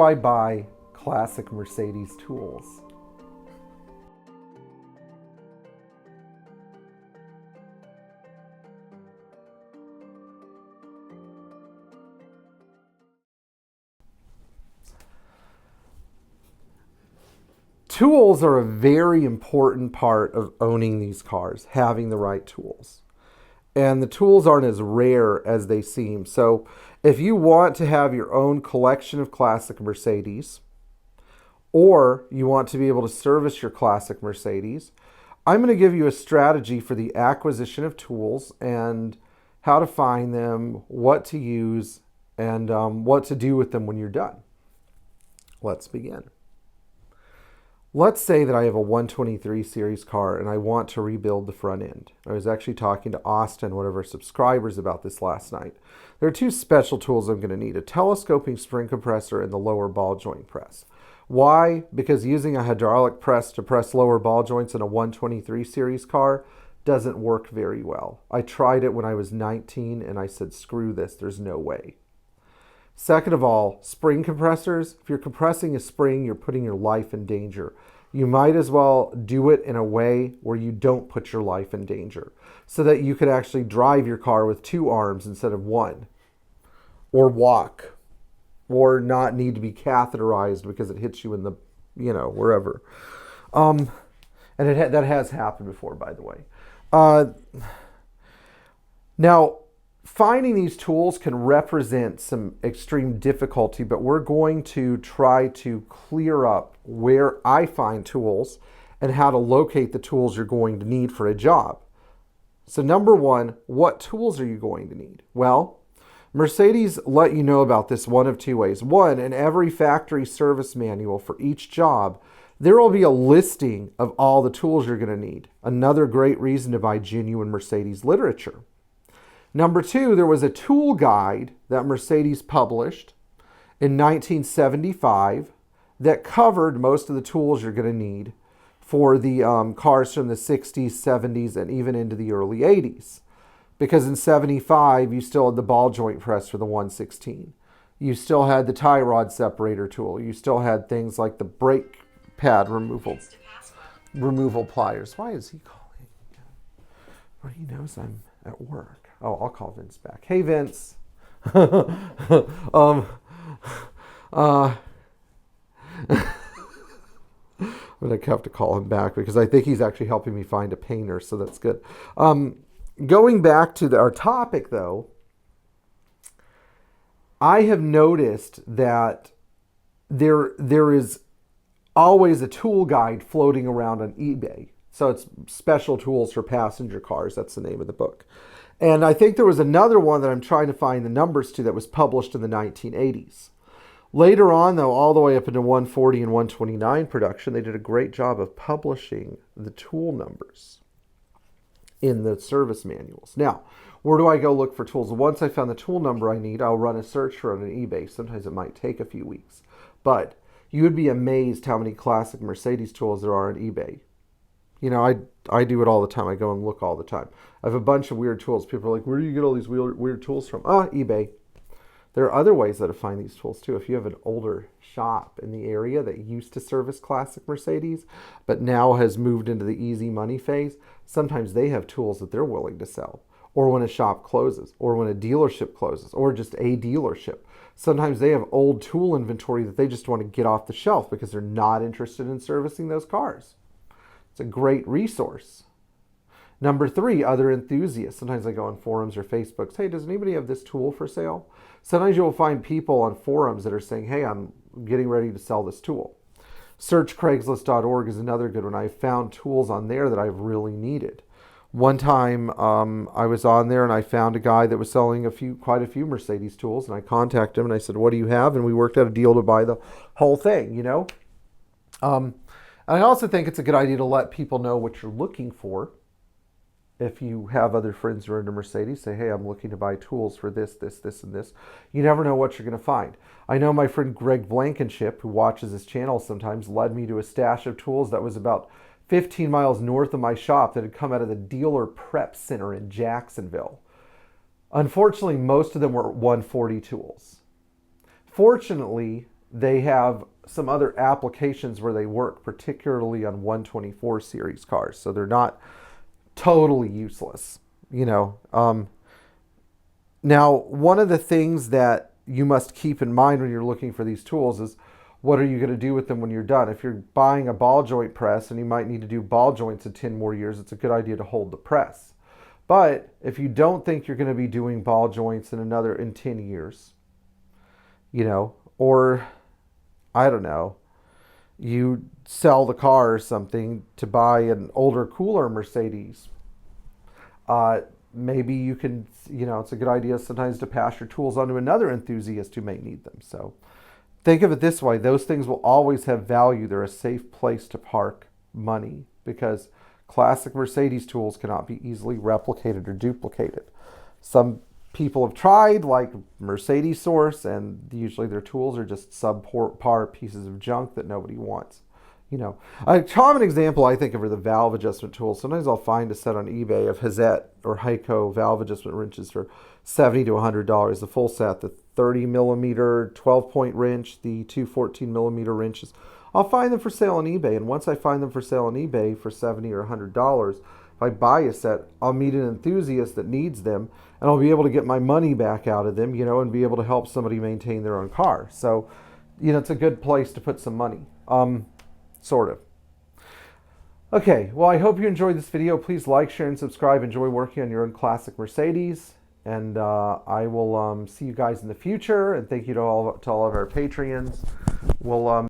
I buy Classic Mercedes tools. Tools are a very important part of owning these cars, having the right tools. And the tools aren't as rare as they seem. So if you want to have your own collection of Classic Mercedes, or you want to be able to service your Classic Mercedes, I'm going to give you a strategy for the acquisition of tools and how to find them, what to use, and what to do with them when you're done. Let's begin. Let's say that I have a 123 series car and I want to rebuild the front end. I was actually talking to Austin, one of our subscribers, about this last night. There are two special tools I'm going to need: a telescoping spring compressor and the lower ball joint press. Why? Because using a hydraulic press to press lower ball joints in a 123 series car doesn't work very well. I tried it when I was 19 and I said, screw this, there's no way. Second of all, spring compressors. If you're compressing a spring, you're putting your life in danger. You might as well do it in a way where you don't put your life in danger, so that you could actually drive your car with two arms instead of one, or walk, or not need to be catheterized because it hits you in the, wherever. And that has happened before, by the way. Now, finding these tools can represent some extreme difficulty, but we're going to try to clear up where I find tools and how to locate the tools you're going to need for a job. So number one, what tools are you going to need? Well, Mercedes let you know about this one of two ways. One, in every factory service manual for each job, there will be a listing of all the tools you're going to need. Another great reason to buy genuine Mercedes literature. Number two, there was a tool guide that Mercedes published in 1975 that covered most of the tools you're going to need for the cars from the 60s, 70s, and even into the early 80s. Because in 75, you still had the ball joint press for the 116. You still had the tie rod separator tool. You still had things like the brake pad removal pliers. Why is he calling? Well, he knows I'm at work. Oh, I'll call Vince back. Hey, Vince. I'm going to have to call him back because I think he's actually helping me find a painter, so that's good. Going back to our topic, though, I have noticed that there is always a tool guide floating around on eBay. So it's special tools for passenger cars. That's the name of the book. And I think there was another one that I'm trying to find the numbers to that was published in the 1980s. Later on, though, all the way up into 140 and 129 production, they did a great job of publishing the tool numbers in the service manuals. Now, where do I go look for tools? Once I found the tool number I need, I'll run a search for it on eBay. Sometimes it might take a few weeks. But you would be amazed how many Classic Mercedes tools there are on eBay. I do it all the time. I go and look all the time. I have a bunch of weird tools. People are like, where do you get all these weird tools from? eBay. There are other ways that to find these tools too. If you have an older shop in the area that used to service Classic Mercedes, but now has moved into the easy money phase, sometimes they have tools that they're willing to sell. Or when a shop closes, or when a dealership closes, or just a dealership. Sometimes they have old tool inventory that they just want to get off the shelf because they're not interested in servicing those cars. It's a great resource. Number three, other enthusiasts. Sometimes I go on forums or Facebooks. Hey, does anybody have this tool for sale? Sometimes you'll find people on forums that are saying, hey, I'm getting ready to sell this tool. Searchcraigslist.org is another good one. I found tools on there that I've really needed. One time I was on there and I found a guy that was selling quite a few Mercedes tools, and I contacted him and I said, what do you have? And we worked out a deal to buy the whole thing, And I also think it's a good idea to let people know what you're looking for. If you have other friends who are into Mercedes, say, hey, I'm looking to buy tools for this, and this. You never know what you're going to find. I know my friend Greg Blankenship, who watches this channel sometimes, led me to a stash of tools that was about 15 miles north of my shop that had come out of the dealer prep center in Jacksonville. Unfortunately, most of them were 140 tools. Fortunately, they have some other applications where they work, particularly on 124 series cars. So they're not totally useless, you know. Now, one of the things that you must keep in mind when you're looking for these tools is what are you going to do with them when you're done? If you're buying a ball joint press and you might need to do ball joints in 10 more years, it's a good idea to hold the press. But if you don't think you're going to be doing ball joints in 10 years, you know, or I don't know, you sell the car or something to buy an older, cooler Mercedes, maybe you can, you know, it's a good idea sometimes to pass your tools on to another enthusiast who may need them. So think of it this way. Those things will always have value. They're a safe place to park money because classic Mercedes tools cannot be easily replicated or duplicated. Some people have tried, like Mercedes Source, and usually their tools are just subpar pieces of junk that nobody wants. You know, a common example I think of are the valve adjustment tools. Sometimes I'll find a set on eBay of Hazette or Heiko valve adjustment wrenches for $70 to $100. The full set, the 30 millimeter 12-point wrench, the two 14 millimeter wrenches. I'll find them for sale on eBay, and once I find them for sale on eBay for $70 or $100, if I buy a set, I'll meet an enthusiast that needs them, and I'll be able to get my money back out of them, you know, and be able to help somebody maintain their own car. So, you know, it's a good place to put some money. Sort of. Okay, well, I hope you enjoyed this video. Please like, share, and subscribe. Enjoy working on your own classic Mercedes. And I will see you guys in the future. And thank you to all of our Patreons. We'll